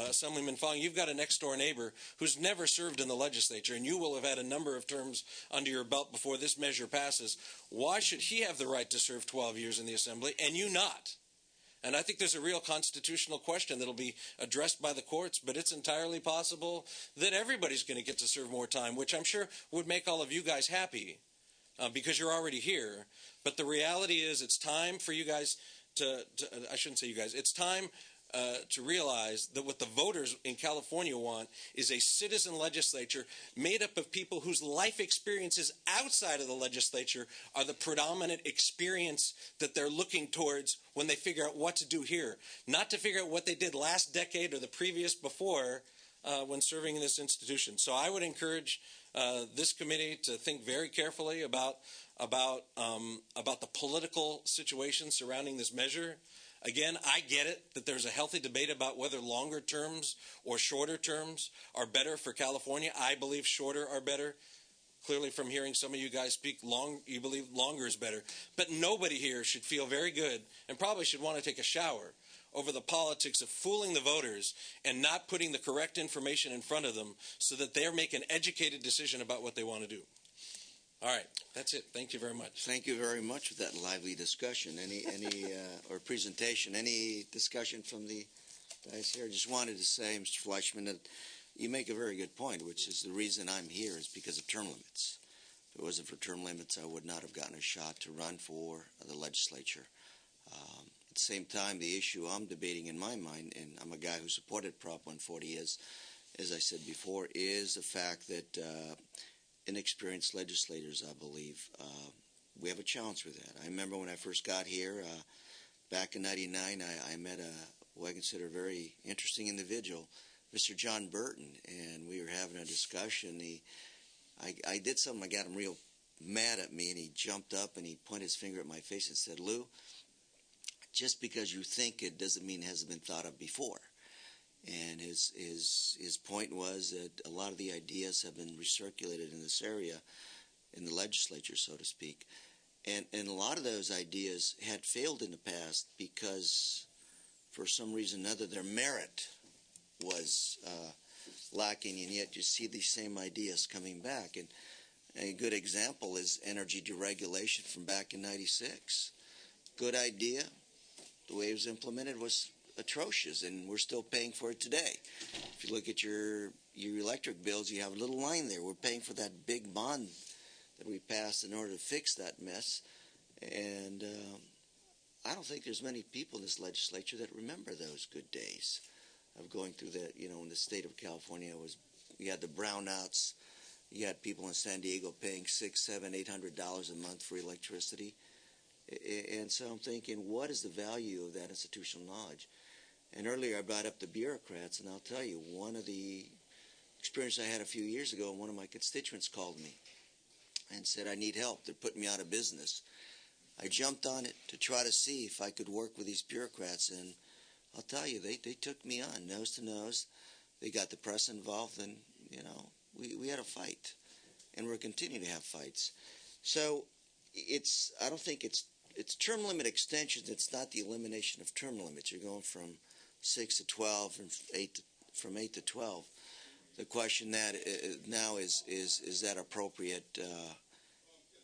[SPEAKER 10] Assemblyman Fong, you've got a next door neighbor who's never served in the legislature, and you will have had a number of terms under your belt before this measure passes. Why should he have the right to serve 12 years in the Assembly and you not? And I think there's a real constitutional question that will be addressed by the courts, but it's entirely possible that everybody's going to get to serve more time, which I'm sure would make all of you guys happy because you're already here. But the reality is it's time for you guys I shouldn't say you guys, it's time to realize that what the voters in California want is a citizen legislature made up of people whose life experiences outside of the legislature are the predominant experience that they're looking towards when they figure out what to do here. Not to figure out what they did last decade or the previous before when serving in this institution. So I would encourage this committee to think very carefully about the political situation surrounding this measure. Again, I get it that there's a healthy debate about whether longer terms or shorter terms are better for California. I believe shorter are better. Clearly, from hearing some of you guys speak, you believe longer is better. But nobody here should feel very good and probably should want to take a shower over the politics of fooling the voters and not putting the correct information in front of them so that they're making an educated decision about what they want to do. All right, that's it. Thank you very much.
[SPEAKER 1] Thank you very much for that lively discussion. Or presentation? Any discussion from the guys here? I just wanted to say, Mr. Fleischman, that you make a very good point, which is the reason I'm here is because of term limits. If it wasn't for term limits, I would not have gotten a shot to run for the legislature. At the same time, the issue I'm debating in my mind, and I'm a guy who supported Prop 140, is, as I said before, is the fact that inexperienced legislators, I believe, we have a challenge with that. I remember when I first got here, back in '99, I met who I consider a very interesting individual, Mr. John Burton, and we were having a discussion. I did something, I got him real mad at me, and he jumped up and he pointed his finger at my face and said, "Lou, just because you think it doesn't mean it hasn't been thought of before." And his point was that a lot of the ideas have been recirculated in this area, in the legislature, so to speak. And a lot of those ideas had failed in the past because, for some reason or other, their merit was lacking, and yet you see these same ideas coming back. And a good example is energy deregulation from back in '96. Good idea. The way it was implemented was atrocious, and we're still paying for it today. If you look at your electric bills, you have a little line there. We're paying for that big bond that we passed in order to fix that mess. And I don't think there's many people in this legislature that remember those good days of going through that. In the state of California, we had the brownouts. You had people in San Diego paying $600, $700, $800 a month for electricity. And so I'm thinking, what is the value of that institutional knowledge? And earlier I brought up the bureaucrats, and I'll tell you, one of the experience I had a few years ago, one of my constituents called me and said, "I need help. They're putting me out of business." I jumped on it to try to see if I could work with these bureaucrats, and I'll tell you, they took me on, nose to nose. They got the press involved, and, we had a fight, and we're continuing to have fights. So I don't think it's term limit extensions. It's not the elimination of term limits. You're going from 6 to 12 and from 8 to 12. The question that now is that appropriate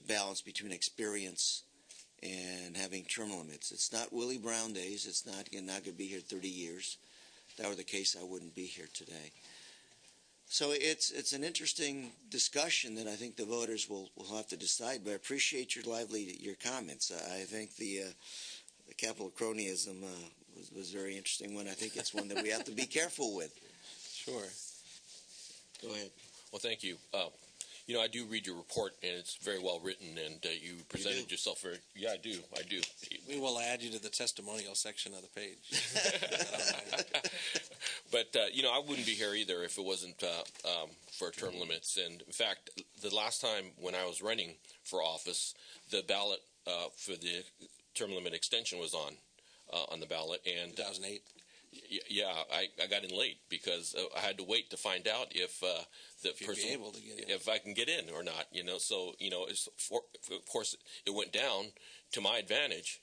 [SPEAKER 1] balance between experience and having term limits? It's not Willie Brown days. It's not, you're not going to be here 30 years. If that were the case, I wouldn't be here today. So it's an interesting discussion that I think the voters will have to decide. But I appreciate your comments. I think the capital cronyism was a very interesting one. I think it's one that we have to be careful with.
[SPEAKER 10] Sure.
[SPEAKER 1] Go ahead.
[SPEAKER 2] Well, thank you. I do read your report, and it's very well written, and you presented yourself very. Yeah, I do.
[SPEAKER 10] We will add you to the testimonial section of the page.
[SPEAKER 2] But I wouldn't be here either if it wasn't for term limits. And in fact, the last time when I was running for office, the ballot for the term limit extension was on the ballot, and
[SPEAKER 10] 2008.
[SPEAKER 2] Yeah, I got in late because I had to wait to find out if the person
[SPEAKER 10] able to get in.
[SPEAKER 2] if I can get in or not. So of course it went down to my advantage,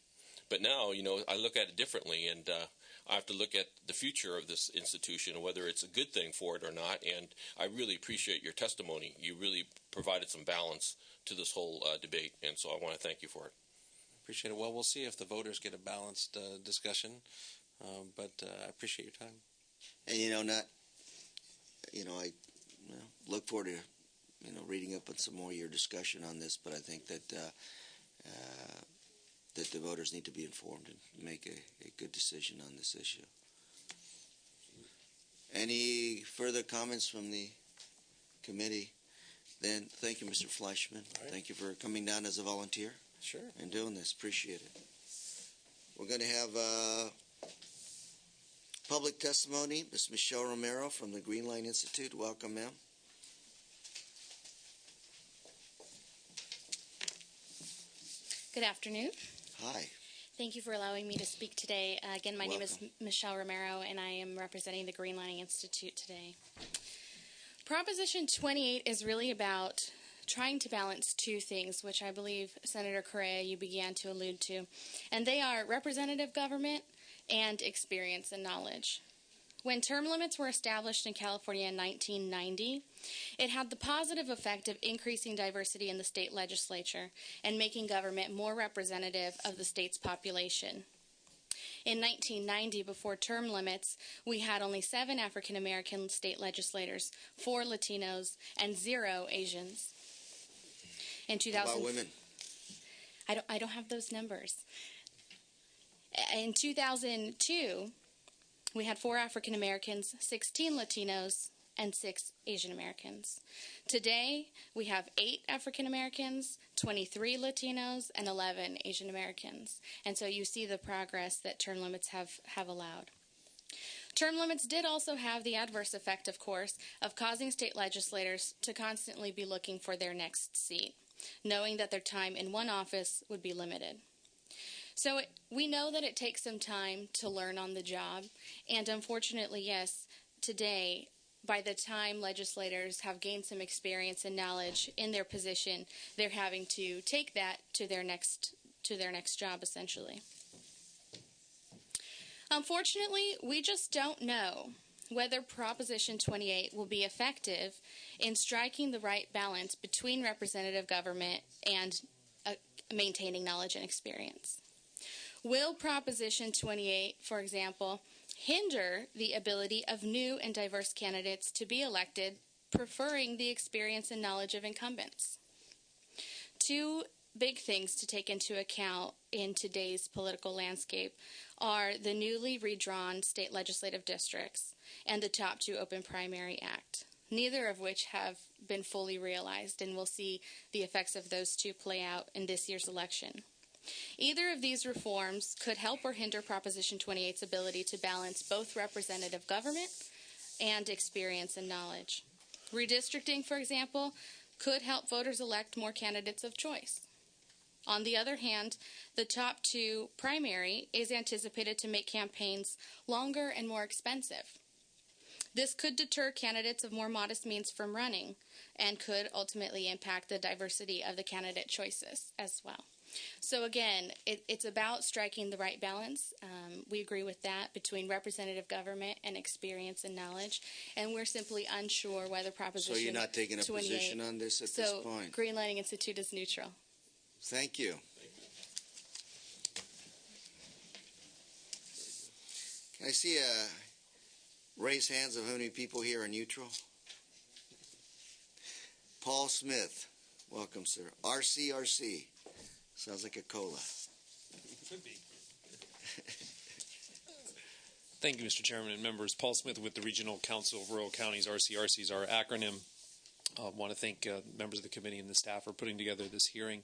[SPEAKER 2] but now I look at it differently, and I have to look at the future of this institution and whether it's a good thing for it or not. And I really appreciate your testimony. You really provided some balance to this whole debate, and so I want to thank you for it.
[SPEAKER 10] Appreciate it. Well, we'll see if the voters get a balanced discussion. But I appreciate your time.
[SPEAKER 1] And I look forward to reading up on some more of your discussion on this. But I think that that the voters need to be informed and make a good decision on this issue. Any further comments from the committee? Then thank you, Mr. Fleischman.
[SPEAKER 10] Right.
[SPEAKER 1] Thank you for coming down as a volunteer
[SPEAKER 10] Sure.
[SPEAKER 1] and doing this. Appreciate it. We're going to have public testimony. Ms. Michelle Romero from the Green Line Institute. Welcome, ma'am.
[SPEAKER 11] Good afternoon.
[SPEAKER 1] Hi.
[SPEAKER 11] Thank you for allowing me to speak today. Again, my name is Michelle Romero, and I am representing the Green Lining Institute today. Proposition 28 is really about trying to balance two things, which I believe, Senator Correa, you began to allude to, and they are representative government and experience and knowledge. When term limits were established in California in 1990, it had the positive effect of increasing diversity in the state legislature and making government more representative of the state's population. In 1990, before term limits, we had only 7 African American state legislators, 4 Latinos, and 0 Asians. In 2000,
[SPEAKER 1] How about women?
[SPEAKER 11] I don't have those numbers. In 2002, we had 4 African Americans, 16 Latinos, and 6 Asian Americans. Today, we have 8 African Americans, 23 Latinos, and 11 Asian Americans. And so you see the progress that term limits have allowed. Term limits did also have the adverse effect, of course, of causing state legislators to constantly be looking for their next seat, knowing that their time in one office would be limited. So we know that it takes some time to learn on the job, and unfortunately, yes, today, by the time legislators have gained some experience and knowledge in their position, they're having to take that to their next job, essentially. Unfortunately, we just don't know whether Proposition 28 will be effective in striking the right balance between representative government and maintaining knowledge and experience. Will Proposition 28, for example, hinder the ability of new and diverse candidates to be elected, preferring the experience and knowledge of incumbents? Two big things to take into account in today's political landscape are the newly redrawn state legislative districts and the Top 2 Open Primary Act, neither of which have been fully realized, and we'll see the effects of those two play out in this year's election. Either of these reforms could help or hinder Proposition 28's ability to balance both representative government and experience and knowledge. Redistricting, for example, could help voters elect more candidates of choice. On the other hand, the Top 2 primary is anticipated to make campaigns longer and more expensive. This could deter candidates of more modest means from running and could ultimately impact the diversity of the candidate choices as well. So again, it's about striking the right balance. We agree with that between representative government and experience and knowledge, and we're simply unsure whether Proposition 28.
[SPEAKER 1] So you're not taking a position on this at this point?
[SPEAKER 11] So Green Lining Institute is neutral.
[SPEAKER 1] Thank you. Can I see a raise hands of how many people here are neutral? Paul Smith, welcome, sir. RCRC. Sounds like a cola.
[SPEAKER 12] Could be. Thank you, Mr. Chairman and members. Paul Smith with the Regional Council of Rural Counties. RCRC is our acronym. I want to thank members of the committee and the staff for putting together this hearing.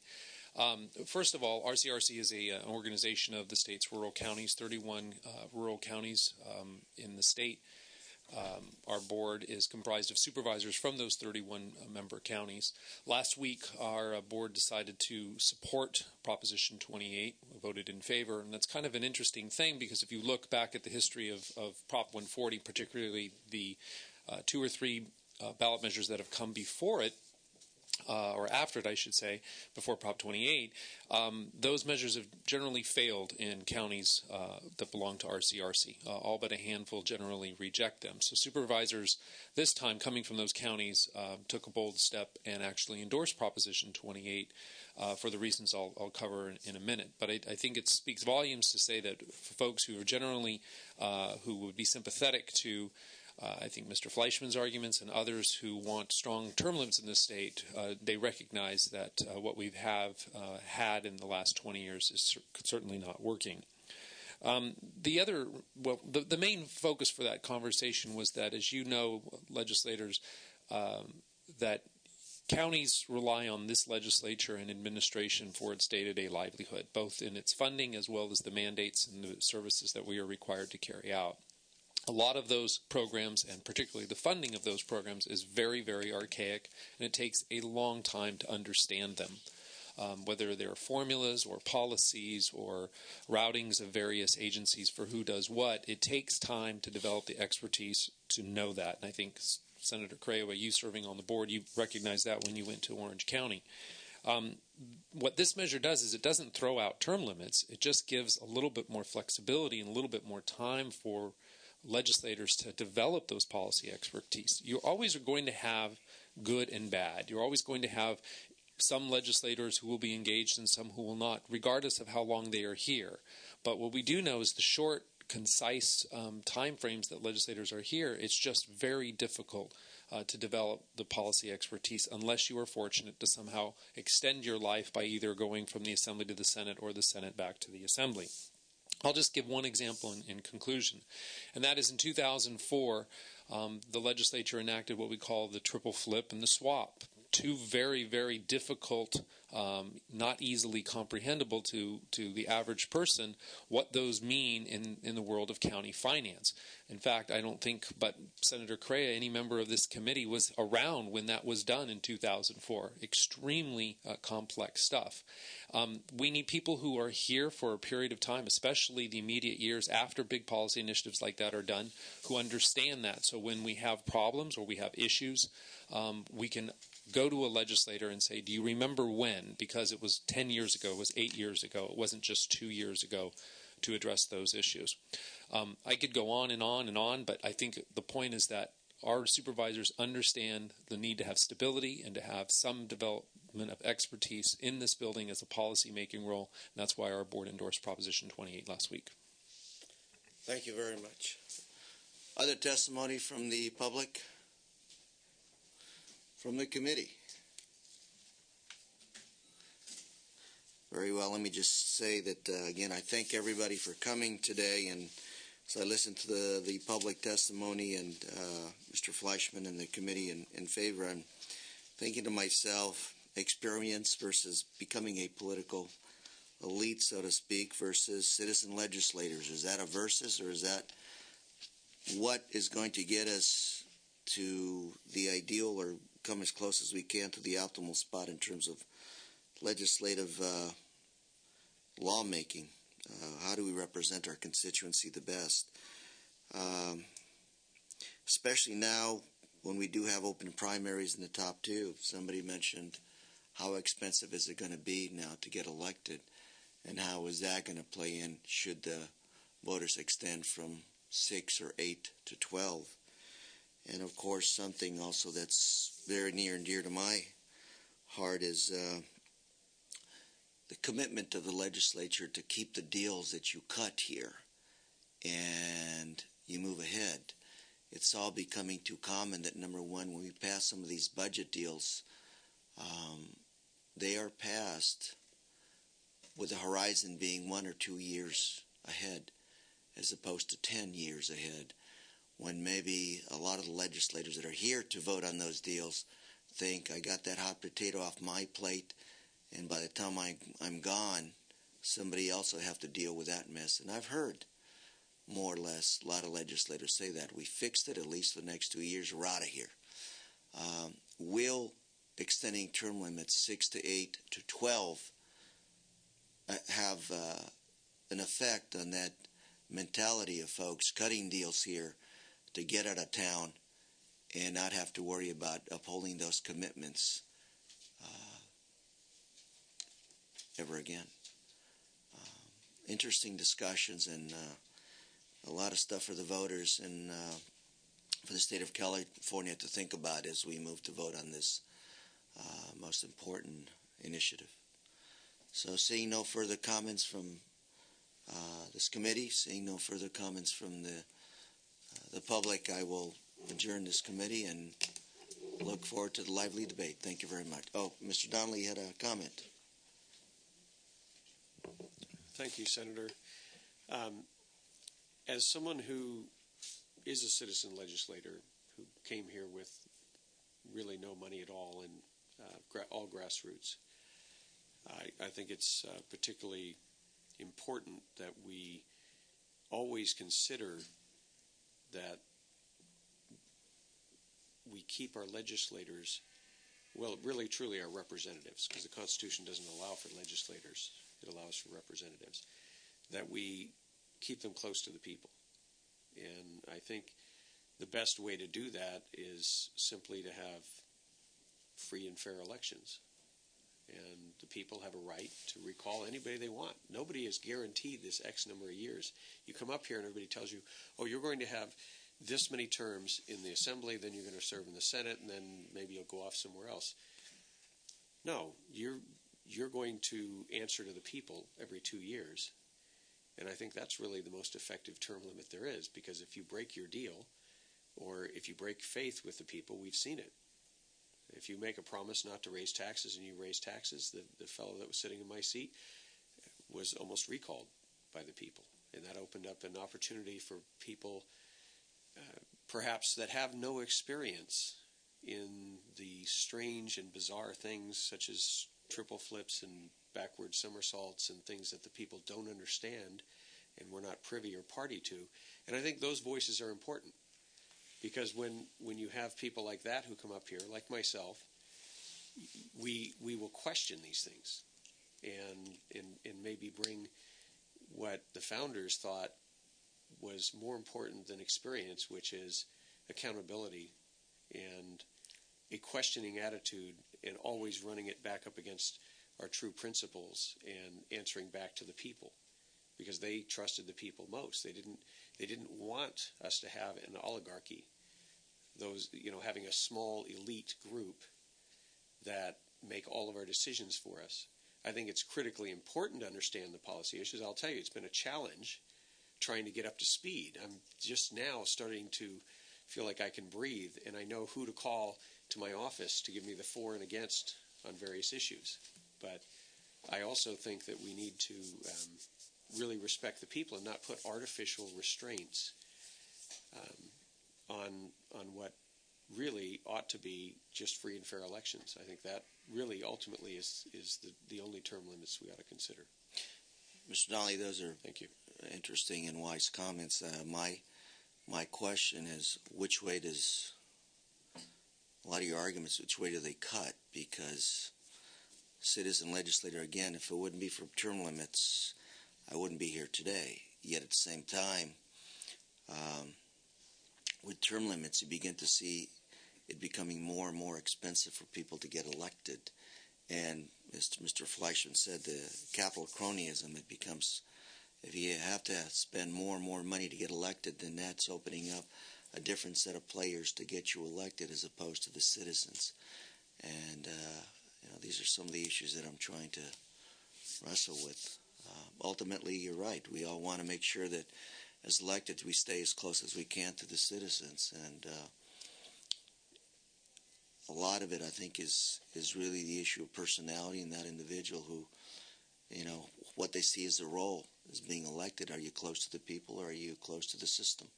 [SPEAKER 12] First of all, RCRC is an organization of the state's rural counties, 31 rural counties in the state. Our board is comprised of supervisors from those 31 member counties. Last week, our board decided to support Proposition 28. We voted in favor, and that's kind of an interesting thing because if you look back at the history of Prop 140, particularly the 2 or 3 ballot measures that have come before it, or after it, I should say, before Prop 28, those measures have generally failed in counties that belong to RCRC. All but a handful generally reject them. So supervisors, this time coming from those counties, took a bold step and actually endorsed Proposition 28 for the reasons I'll cover in a minute. But I think it speaks volumes to say that for folks who are generally, who would be sympathetic to I think Mr. Fleischman's arguments and others who want strong term limits in this state, they recognize that what we have had in the last 20 years is certainly not working. The main focus for that conversation was that, as you know, legislators, that counties rely on this legislature and administration for its day-to-day livelihood, both in its funding as well as the mandates and the services that we are required to carry out. A lot of those programs, and particularly the funding of those programs, is very, very archaic, and it takes a long time to understand them. Whether they're formulas or policies or routings of various agencies for who does what, it takes time to develop the expertise to know that. And I think, Senator Correa, you serving on the board, you recognized that when you went to Orange County. What this measure does is it doesn't throw out term limits. It just gives a little bit more flexibility and a little bit more time for legislators to develop those policy expertise. You always are going to have good and bad. You're always going to have some legislators who will be engaged and some who will not, regardless of how long they are here. But what we do know is the short, concise time frames that legislators are here, it's just very difficult to develop the policy expertise unless you are fortunate to somehow extend your life by either going from the Assembly to the Senate or the Senate back to the Assembly. I'll just give one example in conclusion, and that is in 2004, the legislature enacted what we call the triple flip and the swap. Two very, very difficult, not easily comprehensible to the average person, what those mean in the world of county finance. In fact, I don't think but Senator Correa, any member of this committee, was around when that was done in 2004. Extremely complex stuff. We need people who are here for a period of time, especially the immediate years after big policy initiatives like that are done, who understand that. So when we have problems or we have issues, we can go to a legislator and say, do you remember when? Because it was 10 years ago, it was 8 years ago, it wasn't just 2 years ago, to address those issues. I could go on and on and on, but I think the point is that our supervisors understand the need to have stability and to have some development of expertise in this building as a policy-making role, and that's why our board endorsed Proposition 28 last week.
[SPEAKER 1] Thank you very much. Other testimony from the public? From the committee? Very well. Let me just say that, again, I thank everybody for coming today. And as I listened to the public testimony and Mr. Fleischman and the committee in favor, I'm thinking to myself, experience versus becoming a political elite, so to speak, versus citizen legislators. Is that a versus, or is that what is going to get us to the ideal or come as close as we can to the optimal spot in terms of legislative lawmaking? How do we represent our constituency the best? Especially now when we do have open primaries in the top two. Somebody mentioned how expensive is it going to be now to get elected, and how is that going to play in should the voters extend from 6 or 8 to 12. And of course, something also that's very near and dear to my heart is the commitment of the legislature to keep the deals that you cut here and you move ahead. It's all becoming too common that, number one, when we pass some of these budget deals, they are passed with the horizon being 1 or 2 years ahead as opposed to 10 years ahead, when maybe a lot of the legislators that are here to vote on those deals think, I got that hot potato off my plate, and by the time I'm gone, somebody else will have to deal with that mess. And I've heard more or less a lot of legislators say that. We fixed it, at least for the next 2 years, we're out of here. Will extending term limits 6 to 8 to 12 have an effect on that mentality of folks cutting deals here to get out of town and not have to worry about upholding those commitments ever again? Interesting discussions and a lot of stuff for the voters and for the state of California to think about as we move to vote on this most important initiative. So seeing no further comments from this committee, seeing no further comments from the public, I will adjourn this committee and look forward to the lively debate. Thank you very much. Oh, Mr. Donnelly had a comment.
[SPEAKER 13] Thank you, Senator. As someone who is a citizen legislator who came here with really no money at all and all grassroots, I think it's particularly important that we always consider that we keep our legislators, well, really truly our representatives, because the Constitution doesn't allow for legislators, it allows for representatives, that we keep them close to the people. And I think the best way to do that is simply to have free and fair elections. And the people have a right to recall anybody they want. Nobody is guaranteed this X number of years. You come up here and everybody tells you, oh, you're going to have this many terms in the Assembly, then you're going to serve in the Senate, and then maybe you'll go off somewhere else. No, you're going to answer to the people every 2 years. And I think that's really the most effective term limit there is, because if you break your deal, or if you break faith with the people, we've seen it. If you make a promise not to raise taxes and you raise taxes, the fellow that was sitting in my seat was almost recalled by the people. And that opened up an opportunity for people perhaps that have no experience in the strange and bizarre things such as triple flips and backward somersaults and things that the people don't understand and we're not privy or party to. And I think those voices are important, because when you have people like that who come up here, like myself, we will question these things and maybe bring what the founders thought was more important than experience, which is accountability and a questioning attitude, and always running it back up against our true principles and answering back to the people, because they trusted the people most. They didn't want us to have an oligarchy, those, having a small elite group that make all of our decisions for us. I think it's critically important to understand the policy issues. I'll tell you, it's been a challenge trying to get up to speed. I'm just now starting to feel like I can breathe, and I know who to call to my office to give me the for and against on various issues. But I also think that we need to really respect the people and not put artificial restraints on what really ought to be just free and fair elections. I think that really ultimately is the only term limits we ought to consider.
[SPEAKER 1] Mr. Donnelly, those are
[SPEAKER 13] Thank you.
[SPEAKER 1] Interesting and wise comments. My question is, which way does a lot of your arguments, which way do they cut? Because citizen legislator, again, if it wouldn't be for term limits, I wouldn't be here today. Yet at the same time, with term limits, you begin to see it becoming more and more expensive for people to get elected. And as Mr. Fleischman said, the capital cronyism, it becomes, if you have to spend more and more money to get elected, then that's opening up a different set of players to get you elected as opposed to the citizens. And these are some of the issues that I'm trying to wrestle with. Ultimately, you're right. We all want to make sure that as elected we stay as close as we can to the citizens. And a lot of it, I think, is really the issue of personality in that individual who, what they see as their role as being elected. Are you close to the people, or are you close to the system?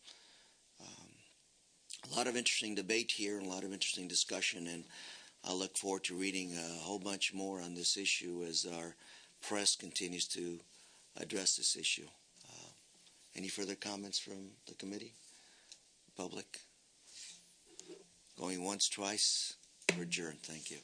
[SPEAKER 1] A lot of interesting debate here and a lot of interesting discussion, and I look forward to reading a whole bunch more on this issue as our press continues to address this issue. Any further comments from the committee? Public? Going once, twice? We're adjourned. Thank you.